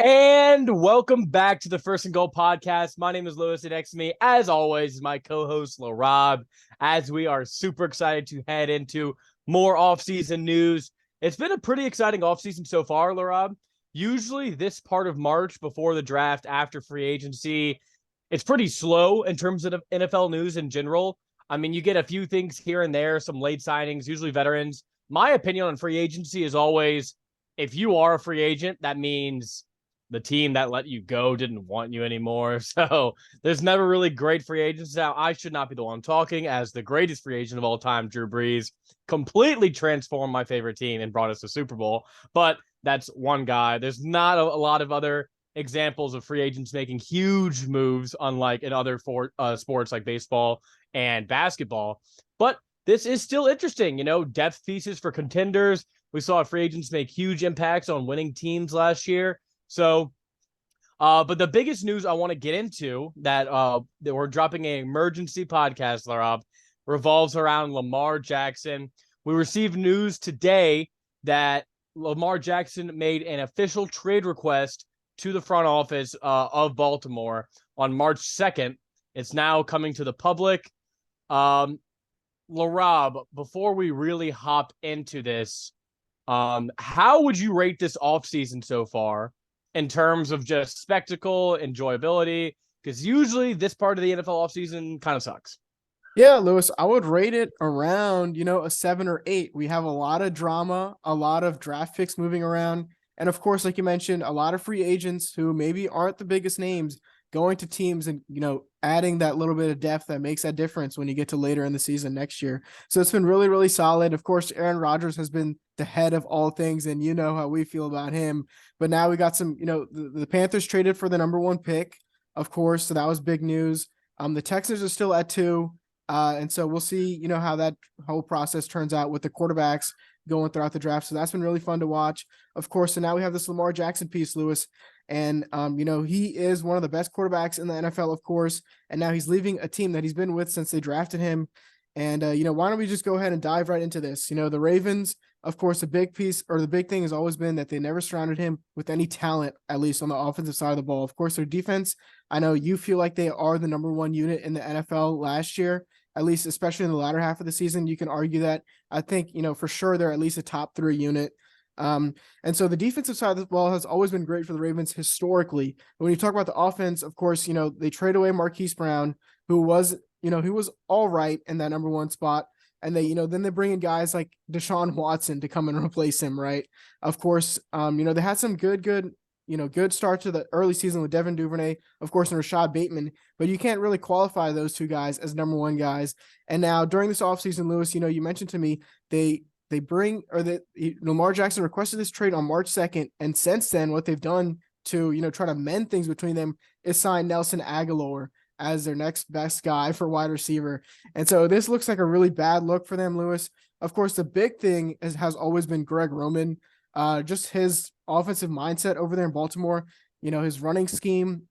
And welcome back to the First and Goal podcast. My name is Lewis, and next to me, as always, is my co-host Laraib. As we are super excited to head into more offseason news. It's been a pretty exciting offseason so far, Laraib. Usually this part of March before the draft, after free agency, it's pretty slow in terms of NFL news in general. I mean, you get a few things here and there, some late signings, usually veterans. My opinion on free agency is always, if you are a free agent, that means the team that let you go didn't want you anymore. So there's never really great free agents. Now, I should not be the one talking, as the greatest free agent of all time, Drew Brees, completely transformed my favorite team and brought us to Super Bowl. But that's one guy. There's not a lot of other examples of free agents making huge moves, unlike in other sports like baseball and basketball. But this is still interesting, depth pieces for contenders. We saw free agents make huge impacts on winning teams last year. So, but the biggest news I want to get into that we're dropping an emergency podcast, Laraib, revolves around Lamar Jackson. We received news today that Lamar Jackson made an official trade request to the front office of Baltimore on March 2nd. It's now coming to the public. Laraib, before we really hop into this, how would you rate this offseason so far in terms of just spectacle, enjoyability? Because usually this part of the NFL offseason kind of sucks. Yeah, Lewis, I would rate it around, a 7 or 8. We have a lot of drama, a lot of draft picks moving around. And of course, like you mentioned, a lot of free agents who maybe aren't the biggest names going to teams and, adding that little bit of depth that makes that difference when you get to later in the season next year. So it's been really, really solid. Of course, Aaron Rodgers has been the head of all things, and you know how we feel about him. But now we got some, the Panthers traded for the number 1 pick, of course. So that was big news. The Texans are still at 2. And so we'll see, how that whole process turns out with the quarterbacks going throughout the draft. So that's been really fun to watch. Of course, so now we have this Lamar Jackson piece, Lewis. And, he is one of the best quarterbacks in the NFL, of course. And now he's leaving a team that he's been with since they drafted him. And, why don't we just go ahead and dive right into this? The Ravens, of course, the big piece or the big thing has always been that they never surrounded him with any talent, at least on the offensive side of the ball. Of course, their defense, I know you feel like they are the number 1 unit in the NFL last year, at least, especially in the latter half of the season. You can argue that. I think, for sure they're at least a top 3 unit. And so the defensive side of the ball has always been great for the Ravens historically. But when you talk about the offense, of course, they trade away Marquise Brown, who was, he was all right in that number 1 spot. And they, then they bring in guys like Deshaun Watson to come and replace him, right? Of course, they had some good start to the early season with Devin Duvernay, of course, and Rashad Bateman, but you can't really qualify those 2 guys as number 1 guys. And now during this offseason, Lewis, you mentioned to me, Lamar Jackson requested this trade on March 2nd. And since then, what they've done to, try to mend things between them is sign Nelson Agholor as their next best guy for wide receiver. And so this looks like a really bad look for them, Lewis. Of course, the big thing has always been Greg Roman, just his offensive mindset over there in Baltimore. His running scheme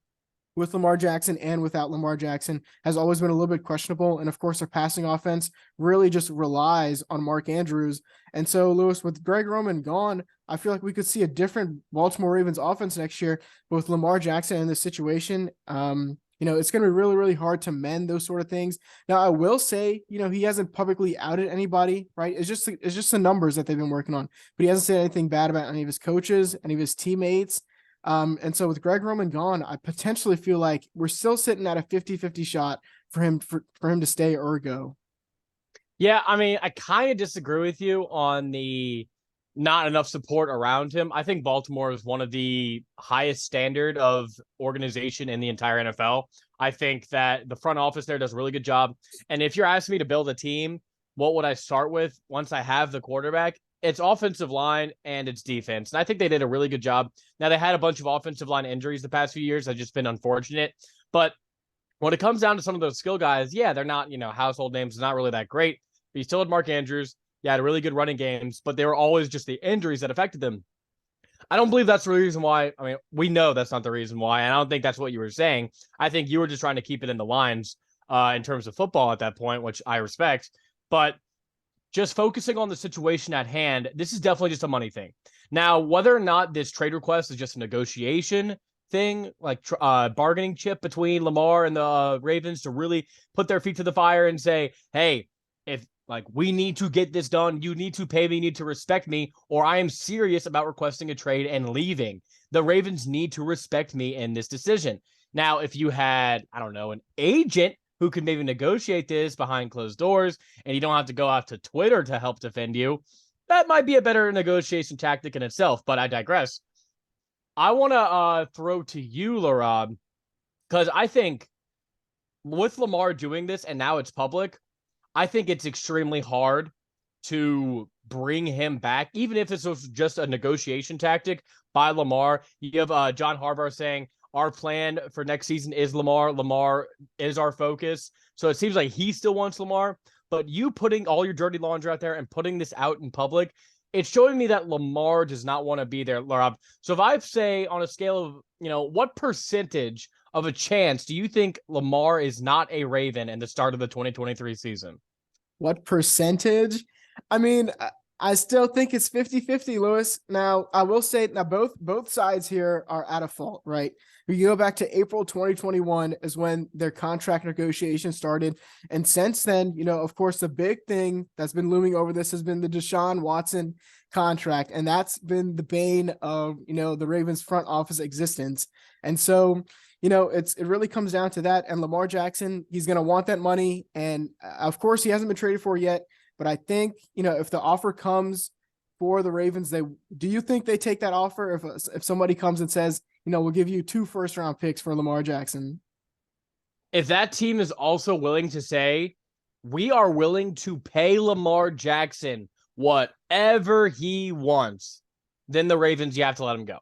with Lamar Jackson and without Lamar Jackson has always been a little bit questionable. And of course, their passing offense really just relies on Mark Andrews. And so, Lewis, with Greg Roman gone, I feel like we could see a different Baltimore Ravens offense next year, but with Lamar Jackson in this situation. It's going to be really, really hard to mend those sort of things. Now, I will say, he hasn't publicly outed anybody, right? It's just the numbers that they've been working on, but he hasn't said anything bad about any of his coaches, any of his teammates. And so with Greg Roman gone, I potentially feel like we're still sitting at a 50-50 shot for him to stay or go. Yeah, I mean, I kind of disagree with you on the not enough support around him. I think Baltimore is one of the highest standard of organization in the entire NFL. I think that the front office there does a really good job. And if you're asking me to build a team, what would I start with once I have the quarterback? It's offensive line and it's defense. And I think they did a really good job. Now, they had a bunch of offensive line injuries the past few years. That's just been unfortunate. But when it comes down to some of those skill guys, yeah, they're not, household names. It's not really that great. But you still had Mark Andrews. Yeah, had really good running games, but they were always just the injuries that affected them. I don't believe that's the reason why. I mean, we know that's not the reason why, and I don't think that's what you were saying. I think you were just trying to keep it in the lines in terms of football at that point, which I respect. But just focusing on the situation at hand, this is definitely just a money thing. Now, whether or not this trade request is just a negotiation thing, like bargaining chip between Lamar and the Ravens to really put their feet to the fire and say, hey, if like we need to get this done, you need to pay me, you need to respect me, or I am serious about requesting a trade and leaving. The Ravens need to respect me in this decision. Now, if you had, I don't know, an agent who could maybe negotiate this behind closed doors and you don't have to go out to Twitter to help defend you, that might be a better negotiation tactic in itself, but I digress. I want to throw to you, Laraib, because I think with Lamar doing this and now it's public, I think it's extremely hard to bring him back, even if it's just a negotiation tactic by Lamar. You have John Harbaugh saying, our plan for next season is Lamar. Lamar is our focus. So it seems like he still wants Lamar. But you putting all your dirty laundry out there and putting this out in public, it's showing me that Lamar does not want to be there, Laraib. So if I say on a scale of, what percentage of a chance do you think Lamar is not a Raven in the start of the 2023 season? What percentage? I mean, I still think it's 50-50, Lewis. Now, I will say now both sides here are at a fault, right? You go back to April 2021 is when their contract negotiations started. And since then, of course, the big thing that's been looming over this has been the Deshaun Watson contract. And that's been the bane of, the Ravens front office existence. And so, it really comes down to that. And Lamar Jackson, he's going to want that money. And of course, he hasn't been traded for yet. But I think, if the offer comes for the Ravens, do you think they take that offer if somebody comes and says, we'll give you 2 first-round picks for Lamar Jackson? If that team is also willing to say, we are willing to pay Lamar Jackson whatever he wants, then the Ravens, you have to let him go.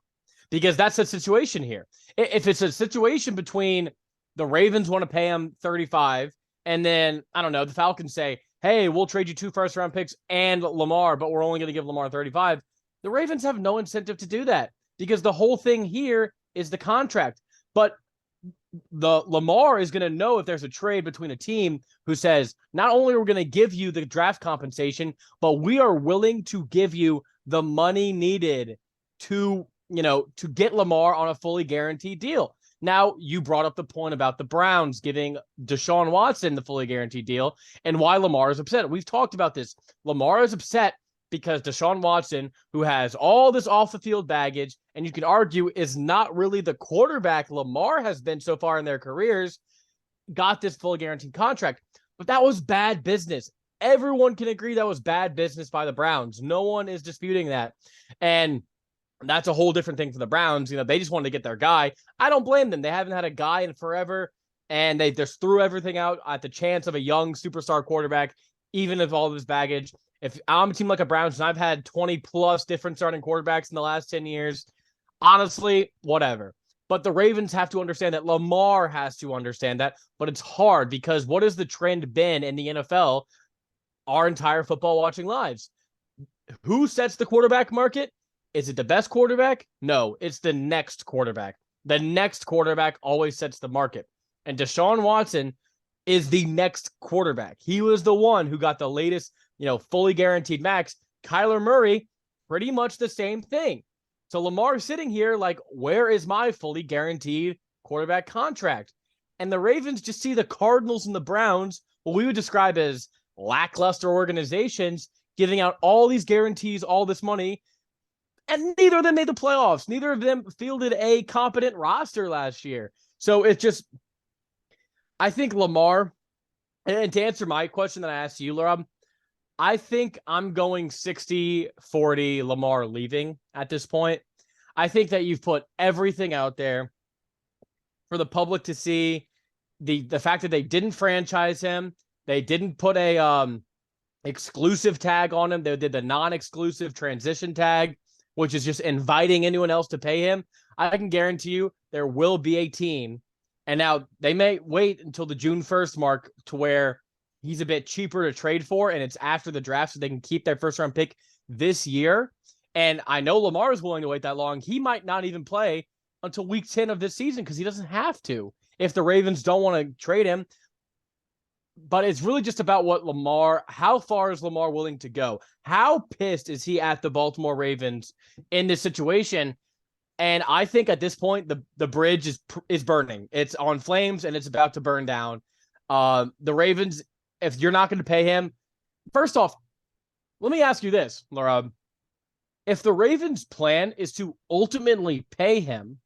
Because that's the situation here. If it's a situation between the Ravens want to pay him 35, and then, I don't know, the Falcons say, hey, we'll trade you 2 first-round picks and Lamar, but we're only going to give Lamar 35, the Ravens have no incentive to do that because the whole thing here is the contract. But the Lamar is going to know if there's a trade between a team who says, not only are we going to give you the draft compensation, but we are willing to give you the money needed to get Lamar on a fully guaranteed deal. Now, you brought up the point about the Browns giving Deshaun Watson the fully guaranteed deal and why Lamar is upset. We've talked about this. Lamar is upset because Deshaun Watson, who has all this off-the-field baggage, and you can argue is not really the quarterback Lamar has been so far in their careers, got this full guaranteed contract. But that was bad business. Everyone can agree that was bad business by the Browns. No one is disputing that. And that's a whole different thing for the Browns. They just wanted to get their guy. I don't blame them. They haven't had a guy in forever, and they just threw everything out at the chance of a young superstar quarterback, even if all this baggage. If I'm a team like a Browns and I've had 20-plus different starting quarterbacks in the last 10 years, honestly, whatever. But the Ravens have to understand that. Lamar has to understand that. But it's hard because what has the trend been in the NFL our entire football watching lives? Who sets the quarterback market? Is it the best quarterback? No, it's the next quarterback. The next quarterback always sets the market. And Deshaun Watson is the next quarterback. He was the one who got the latest, fully guaranteed max. Kyler Murray, pretty much the same thing. So Lamar's sitting here like, where is my fully guaranteed quarterback contract? And the Ravens just see the Cardinals and the Browns, what we would describe as lackluster organizations, giving out all these guarantees, all this money. And neither of them made the playoffs. Neither of them fielded a competent roster last year. So it's just, I think Lamar, and to answer my question that I asked you, Laura, I think I'm going 60-40 Lamar leaving at this point. I think that you've put everything out there for the public to see. The fact that they didn't franchise him, they didn't put a exclusive tag on him. They did the non-exclusive transition tag, which is just inviting anyone else to pay him. I can guarantee you there will be a team. And now they may wait until the June 1st mark to where he's a bit cheaper to trade for, and it's after the draft so they can keep their first-round pick this year. And I know Lamar is willing to wait that long. He might not even play until week 10 of this season because he doesn't have to if the Ravens don't want to trade him. but it's really just about how far is Lamar willing to go? How pissed is he at the Baltimore Ravens in this situation? And I think at this point, the bridge is burning. It's on flames and it's about to burn down. The Ravens, if you're not going to pay him, first off, let me ask you this, Laura. If the Ravens' plan is to ultimately pay him,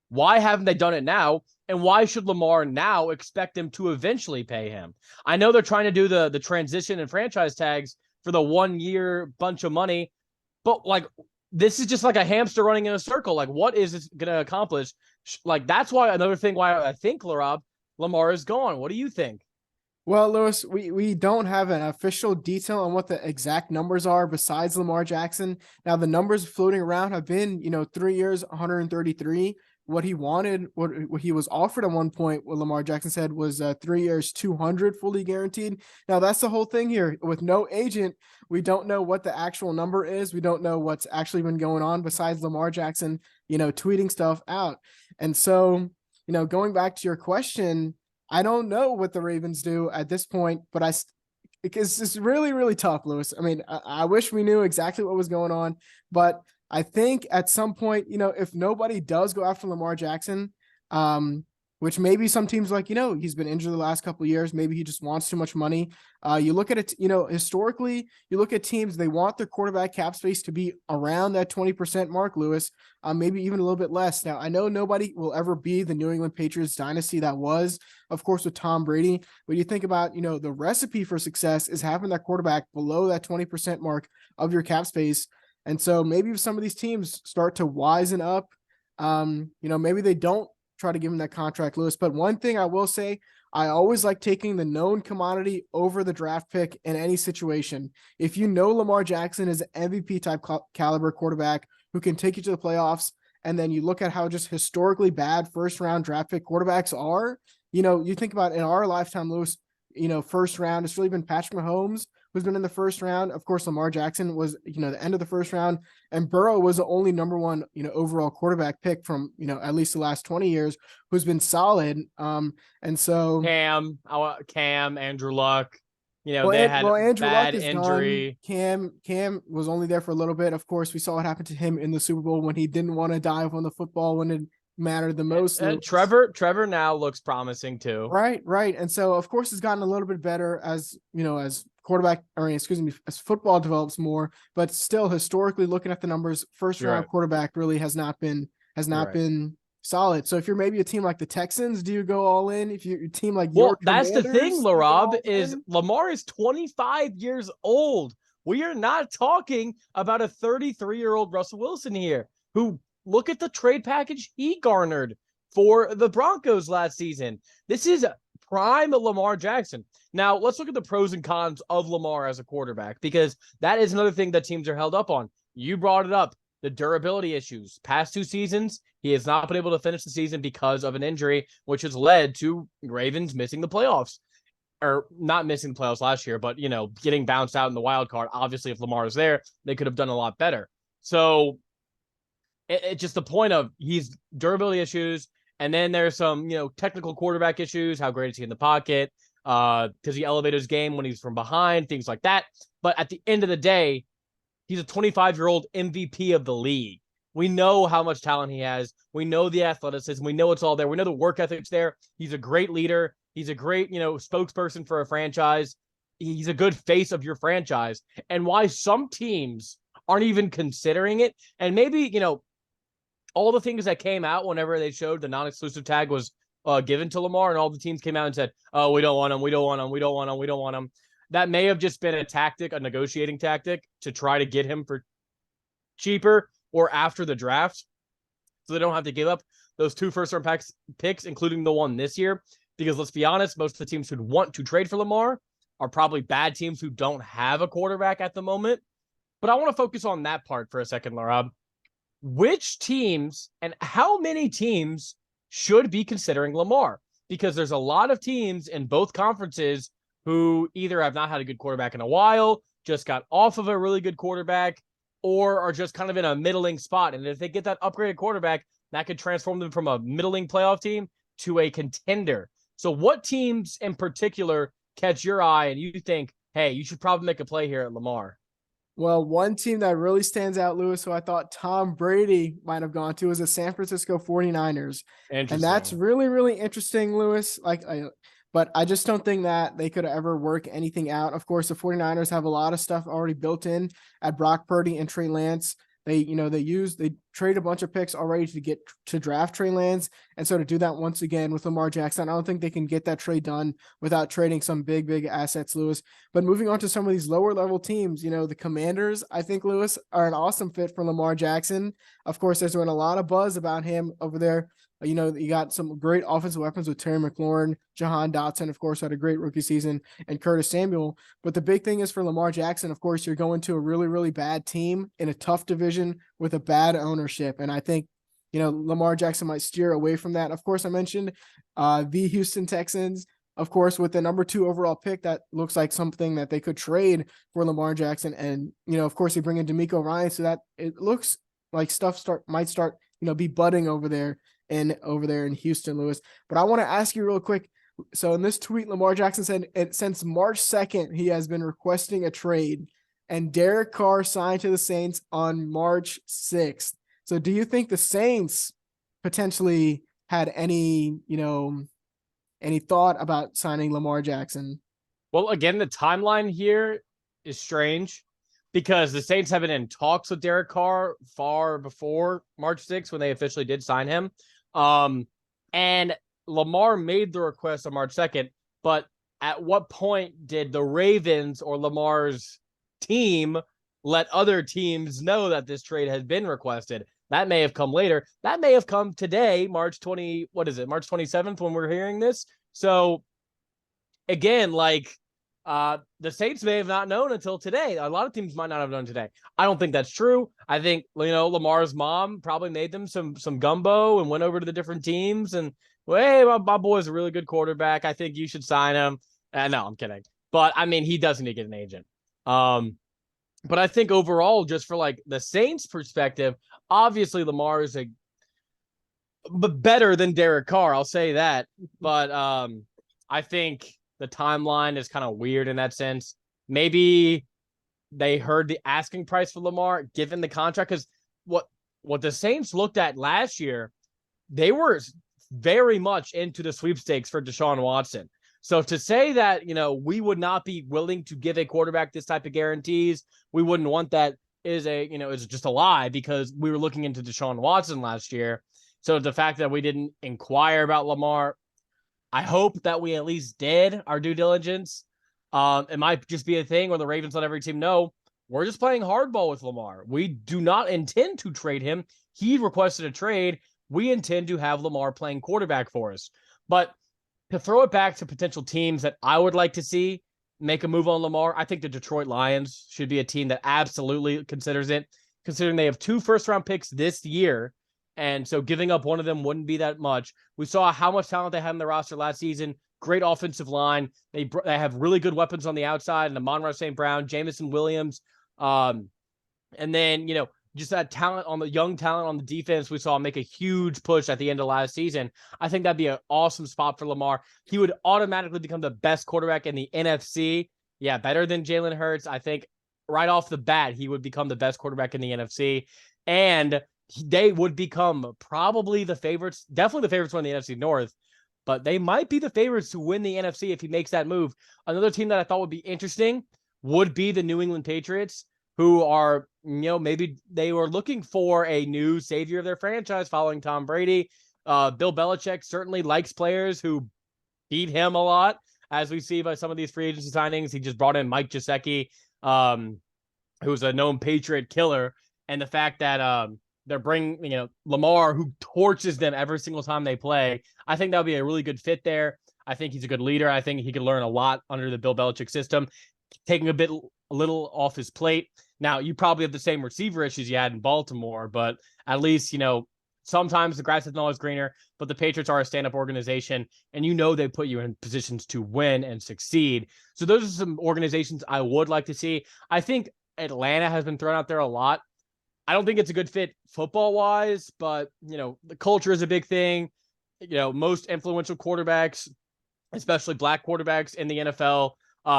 why haven't they done it now? And why should Lamar now expect them to eventually pay him? I know they're trying to do the transition and franchise tags for the 1 year bunch of money, but like this is just like a hamster running in a circle. Like, what is this going to accomplish? Like, that's why another thing why I think Lamar is gone. What do you think? Well, Lewis, we don't have an official detail on what the exact numbers are besides Lamar Jackson. Now, the numbers floating around have been, 3 years, 133. What he wanted, what he was offered at one point, what Lamar Jackson said was 3 years, 200 fully guaranteed. Now, that's the whole thing here. With no agent, we don't know what the actual number is. We don't know what's actually been going on besides Lamar Jackson, tweeting stuff out. And so, going back to your question, I don't know what the Ravens do at this point, but it's just really, really tough, Lewis. I mean, I wish we knew exactly what was going on, but I think at some point, if nobody does go after Lamar Jackson, which maybe some teams like, he's been injured the last couple of years. Maybe he just wants too much money. You look at it, historically, you look at teams, they want their quarterback cap space to be around that 20% mark, Lewis, maybe even a little bit less. Now, I know nobody will ever be the New England Patriots dynasty that was, of course, with Tom Brady. But you think about, the recipe for success is having that quarterback below that 20% mark of your cap space. And so maybe if some of these teams start to wisen up, maybe they don't try to give him that contract, Lewis. But one thing I will say, I always like taking the known commodity over the draft pick in any situation. If Lamar Jackson is an MVP type caliber quarterback who can take you to the playoffs, and then you look at how just historically bad first round draft pick quarterbacks are, you think about in our lifetime, Lewis, first round, it's really been Patrick Mahomes who's been in the first round. Of course, Lamar Jackson was, the end of the first round, and Burrow was the only number one, overall quarterback pick from, at least the last 20 years who's been solid. And so Cam, Andrew Luck, they had Andrew bad Luck is injury. Done. Cam was only there for a little bit. Of course, we saw what happened to him in the Super Bowl when he didn't want to dive on the football when it mattered the most. And Trevor now looks promising too. Right. And so, of course, it's gotten a little bit better as, as as football develops more, but still historically looking at the numbers, first round quarterback really has not been solid. So if you're maybe a team like the Texans, do you go all in? If you're a team like that's the thing, Laraib, is Lamar is 25 years old. We are not talking about a 33-year-old Russell Wilson here, who look at the trade package he garnered for the Broncos last season. This is prime Lamar Jackson. Now, let's look at the pros and cons of Lamar as a quarterback, because that is another thing that teams are held up on. You brought it up, the durability issues. Past 2 seasons, he has not been able to finish the season because of an injury, which has led to Ravens missing the playoffs. Or not missing the playoffs last year, but, getting bounced out in the wild card. Obviously, if Lamar is there, they could have done a lot better. So it's just the point of he's durability issues. And then there's some, technical quarterback issues. How great is he in the pocket? Because he elevated his game when he's from behind, things like that. But at the end of the day, he's a 25-year-old MVP of the league. We know how much talent he has. We know the athleticism. We know it's all there. We know the work ethic's there. He's a great leader. He's a great, spokesperson for a franchise. He's a good face of your franchise. And why some teams aren't even considering it. And maybe, all the things that came out whenever they showed the non-exclusive tag was given to Lamar, and all the teams came out and said, oh, we don't want him, we don't want him, we don't want him, we don't want him. That may have just been a negotiating tactic to try to get him for cheaper or after the draft, so they don't have to give up those 2 first-round picks, including the one this year. Because let's be honest, most of the teams who want to trade for Lamar are probably bad teams who don't have a quarterback at the moment. But I want to focus on that part for a second, Laraib. Which teams and how many teams should be considering Lamar? Because there's a lot of teams in both conferences who either have not had a good quarterback in a while, just got off of a really good quarterback, or are just kind of in a middling spot. And if they get that upgraded quarterback, that could transform them from a middling playoff team to a contender. So what teams in particular catch your eye and you think, hey, you should probably make a play here at Lamar? Well, one team that really stands out, Lewis, who I thought Tom Brady might have gone to, is the San Francisco 49ers. And that's Interesting. really, really interesting, Lewis. But I just don't think that they could ever work anything out. Of course, the 49ers have a lot of stuff already built in at Brock Purdy and Trey Lance. They trade a bunch of picks already to get to draft Trey Lance. And so to do that once again with Lamar Jackson, I don't think they can get that trade done without trading some big, big assets, Lewis. But moving on to some of these lower level teams, the Commanders, I think, Lewis, are an awesome fit for Lamar Jackson. Of course, there's been a lot of buzz about him over there. You got some great offensive weapons with Terry McLaurin, Jahan Dotson, of course, had a great rookie season, and Curtis Samuel. But the big thing is for Lamar Jackson, of course, you're going to a really, really bad team in a tough division with a bad ownership. And I think, Lamar Jackson might steer away from that. Of course, I mentioned the Houston Texans, of course, with the number 2 overall pick, that looks like something that they could trade for Lamar Jackson. And, of course, they bring in DeMeco Ryans, so that it looks like stuff might start, be budding over there in Houston, Lewis. But I want to ask you real quick. So in this tweet, Lamar Jackson said, since March 2nd, he has been requesting a trade, and Derek Carr signed to the Saints on March 6th. So do you think the Saints potentially had any thought about signing Lamar Jackson? Well, again, the timeline here is strange because the Saints have been in talks with Derek Carr far before March 6th when they officially did sign him. And Lamar made the request on March 2nd, but at what point did the Ravens or Lamar's team let other teams know that this trade has been requested? That may have come later. That may have come today, March 27th when we're hearing this. So again, the Saints may have not known until today. A lot of teams might not have known today. I don't think that's true. I think, Lamar's mom probably made them some gumbo and went over to the different teams and, well, hey, my boy's a really good quarterback. I think you should sign him. No, I'm kidding. But, I mean, he doesn't need to get an agent. But I think overall, just for, the Saints' perspective, obviously Lamar is but better than Derek Carr. I'll say that. But I think the timeline is kind of weird in that sense. Maybe they heard the asking price for Lamar given the contract, because what the Saints looked at last year, they were very much into the sweepstakes for Deshaun Watson. So to say that, we would not be willing to give a quarterback this type of guarantees, we wouldn't want that, is just a lie, because we were looking into Deshaun Watson last year. So the fact that we didn't inquire about Lamar, I hope that we at least did our due diligence. It might just be a thing where the Ravens let every team know we're just playing hardball with Lamar. We do not intend to trade him. He requested a trade. We intend to have Lamar playing quarterback for us. But to throw it back to potential teams that I would like to see make a move on Lamar, I think the Detroit Lions should be a team that absolutely considers it, considering they have 2 first-round picks this year. And so giving up one of them wouldn't be that much. We saw how much talent they had in the roster last season. Great offensive line. They have really good weapons on the outside, and Amon-Ra St. Brown, Jamison Williams. And then, just that talent on the young talent on the defense, we saw make a huge push at the end of last season. I think that'd be an awesome spot for Lamar. He would automatically become the best quarterback in the NFC. Yeah, better than Jalen Hurts. I think right off the bat, he would become the best quarterback in the NFC. And they would become probably the favorites, definitely the favorites to win the NFC North, but they might be the favorites to win the NFC if he makes that move. Another team that I thought would be interesting would be the New England Patriots, who are, maybe they were looking for a new savior of their franchise following Tom Brady. Bill Belichick certainly likes players who beat him a lot, as we see by some of these free agency signings. He just brought in Mike Gesicki, who's a known Patriot killer. And the fact that they're bringing, Lamar, who torches them every single time they play, I think that would be a really good fit there. I think he's a good leader. I think he could learn a lot under the Bill Belichick system, taking a little off his plate. Now, you probably have the same receiver issues you had in Baltimore, but at least, sometimes the grass isn't always greener, but the Patriots are a stand-up organization, and they put you in positions to win and succeed. So those are some organizations I would like to see. I think Atlanta has been thrown out there a lot. I don't think it's a good fit football-wise, but, the culture is a big thing. Most influential quarterbacks especially black quarterbacks in the NFL.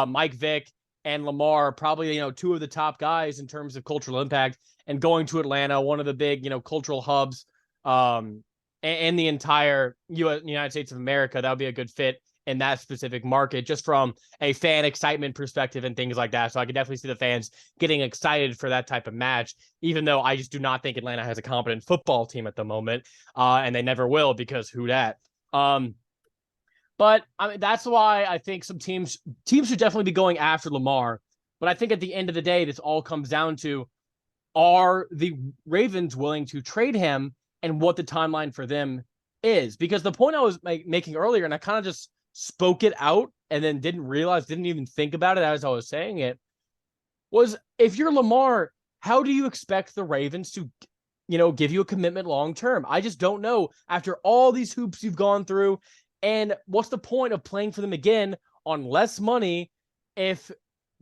Mike Vick and Lamar, probably, two of the top guys in terms of cultural impact, and going to Atlanta, one of the big, cultural hubs in the entire United States of America. That would be a good fit in that specific market, just from a fan excitement perspective and things like that. So I could definitely see the fans getting excited for that type of match, even though I just do not think Atlanta has a competent football team at the moment, and they never will, because who dat? But I mean, that's why I think some teams should definitely be going after Lamar. But I think at the end of the day, this all comes down to, are the Ravens willing to trade him, and what the timeline for them is? Because the point I was making earlier, and I kind of just spoke it out and then didn't even think about it as I was saying it, was, if you're Lamar, how do you expect the Ravens to, give you a commitment long term? I just don't know, after all these hoops you've gone through. And what's the point of playing for them again on less money if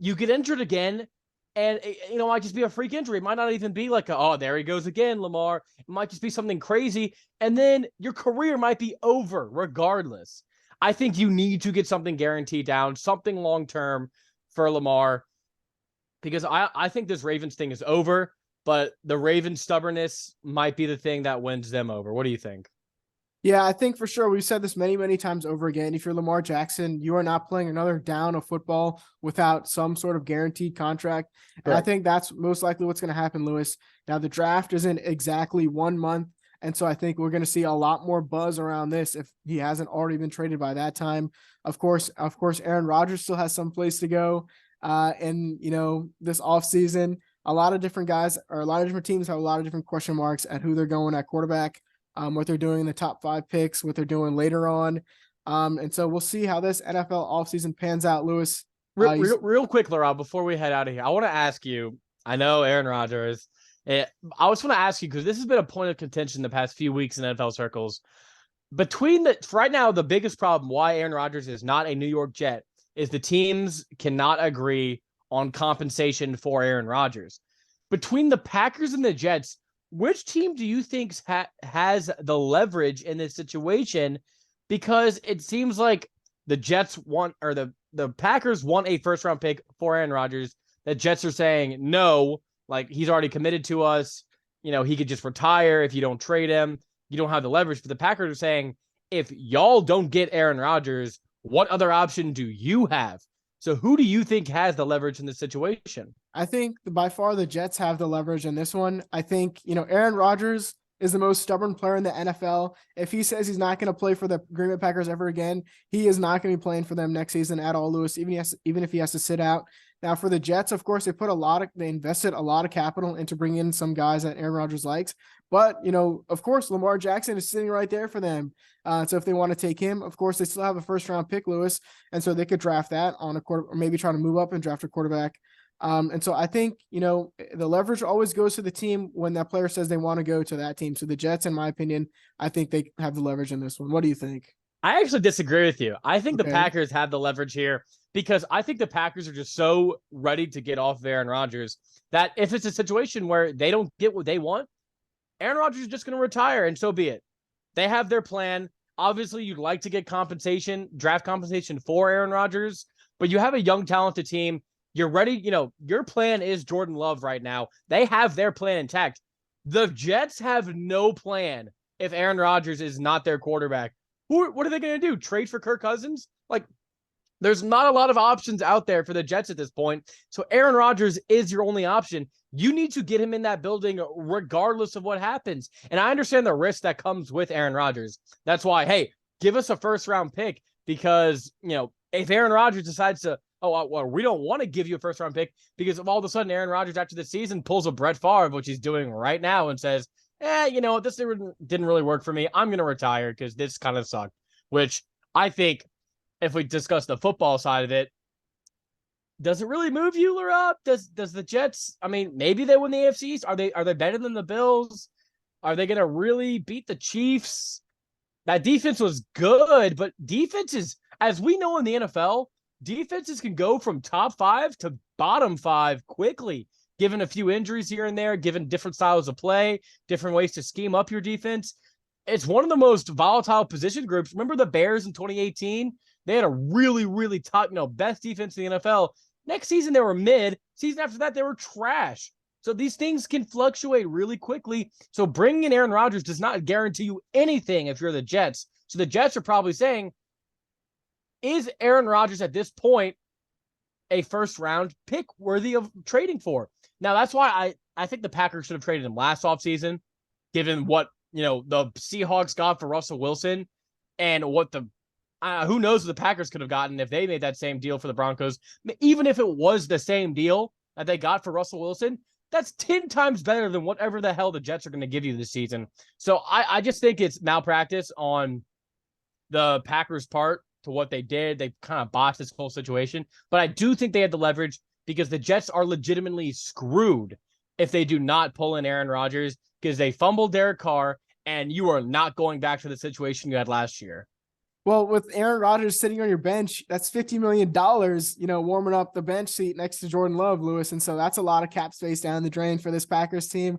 you get injured again? And, it might just be a freak injury. It might not even be like, oh, there he goes again, Lamar. It might just be something crazy. And then your career might be over regardless. I think you need to get something guaranteed down, something long-term for Lamar, because I think this Ravens thing is over, but the Ravens' stubbornness might be the thing that wins them over. What do you think? Yeah, I think for sure. We've said this many, many times over again. If you're Lamar Jackson, you are not playing another down of football without some sort of guaranteed contract. And I think that's most likely what's going to happen, Lewis. Now, the draft isn't exactly 1 month. And so I think we're going to see a lot more buzz around this if he hasn't already been traded by that time. Of course, Aaron Rodgers still has some place to go. And, this offseason, a lot of different guys, or a lot of different teams have a lot of different question marks at who they're going at quarterback. What they're doing in the top 5 picks, what they're doing later on. And so we'll see how this NFL offseason pans out, Lewis. Real quick, Laraib, before we head out of here, I want to ask you, I know Aaron Rodgers, I just want to ask you, because this has been a point of contention the past few weeks in NFL circles. Right now, the biggest problem why Aaron Rodgers is not a New York Jet is the teams cannot agree on compensation for Aaron Rodgers. Between the Packers and the Jets, which team do you think has the leverage in this situation? Because it seems like the Jets want, or the Packers want a first round pick for Aaron Rodgers. The Jets are saying no, like, he's already committed to us. He could just retire if you don't trade him. You don't have the leverage. But the Packers are saying, if y'all don't get Aaron Rodgers, what other option do you have? So who do you think has the leverage in this situation? I think by far the Jets have the leverage in this one. I think, Aaron Rodgers is the most stubborn player in the NFL. If he says he's not going to play for the Green Bay Packers ever again, he is not going to be playing for them next season at all, Lewis, even if he has to sit out. Now, for the Jets, of course, they invested a lot of capital into bringing in some guys that Aaron Rodgers likes. But, of course, Lamar Jackson is sitting right there for them. So if they want to take him, of course, they still have a first-round pick, Lewis. And so they could draft that on a quarter, or maybe try to move up and draft a quarterback. And so I think, the leverage always goes to the team when that player says they want to go to that team. So the Jets, in my opinion, I think they have the leverage in this one. What do you think? I actually disagree with you. I think the Packers have the leverage here, because I think the Packers are just so ready to get off of Aaron Rodgers that if it's a situation where they don't get what they want, Aaron Rodgers is just going to retire, and so be it. They have their plan. Obviously, you'd like to get draft compensation for Aaron Rodgers, but you have a young, talented team. You're ready. Your plan is Jordan Love right now. They have their plan intact. The Jets have no plan if Aaron Rodgers is not their quarterback. What are they going to do? Trade for Kirk Cousins? Like, there's not a lot of options out there for the Jets at this point. So Aaron Rodgers is your only option. You need to get him in that building regardless of what happens. And I understand the risk that comes with Aaron Rodgers. That's why, hey, give us a first-round pick, because, if Aaron Rodgers decides to, we don't want to give you a first-round pick, because if all of a sudden Aaron Rodgers after the season pulls a Brett Favre, which he's doing right now, and says, this didn't really work for me, I'm going to retire because this kind of sucked. Which I think, if we discuss the football side of it, does it really move you, Laraib? Does the Jets, maybe they win the AFC East? Are they better than the Bills? Are they going to really beat the Chiefs? That defense was good, but defenses, as we know in the NFL, defenses can go from top 5 to bottom 5 quickly, given a few injuries here and there, given different styles of play, different ways to scheme up your defense. it's one of the most volatile position groups. Remember the Bears in 2018? They had a really, really top, best defense in the NFL. Next season, they were mid. Season after that, they were trash. So these things can fluctuate really quickly. So bringing in Aaron Rodgers does not guarantee you anything if you're the Jets. So the Jets are probably saying, is Aaron Rodgers at this point a first round pick worthy of trading for? Now, that's why I think the Packers should have traded him last offseason, given what, the Seahawks got for Russell Wilson and what who knows what the Packers could have gotten if they made that same deal for the Broncos. Even if it was the same deal that they got for Russell Wilson, that's 10 times better than whatever the hell the Jets are going to give you this season. So I just think it's malpractice on the Packers' part to what they did. They kind of botched this whole situation. But I do think they had the leverage because the Jets are legitimately screwed if they do not pull in Aaron Rodgers because they fumbled Derek Carr, and you are not going back to the situation you had last year. Well, with Aaron Rodgers sitting on your bench, that's $50 million, warming up the bench seat next to Jordan Love, Lewis. And so that's a lot of cap space down the drain for this Packers team.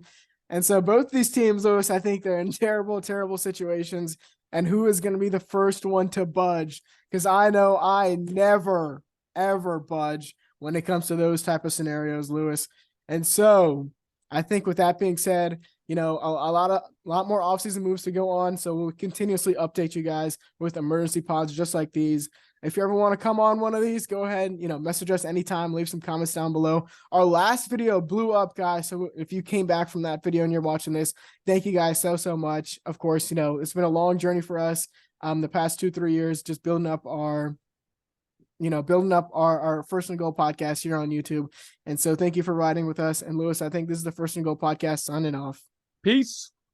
And so both these teams, Lewis, I think they're in terrible, terrible situations. And who is going to be the first one to budge? Because I know I never, ever budge when it comes to those type of scenarios, Lewis. And so I think with that being said, a lot more offseason moves to go on. So we'll continuously update you guys with emergency pods just like these. If you ever want to come on one of these, go ahead, message us anytime, leave some comments down below. Our last video blew up, guys. So if you came back from that video and you're watching this, thank you guys so much. Of course, it's been a long journey for us the past 2-3 years, just building up our First and Goal podcast here on YouTube. And so thank you for riding with us. And Lewis, I think this is the First and Goal podcast signing off. Peace.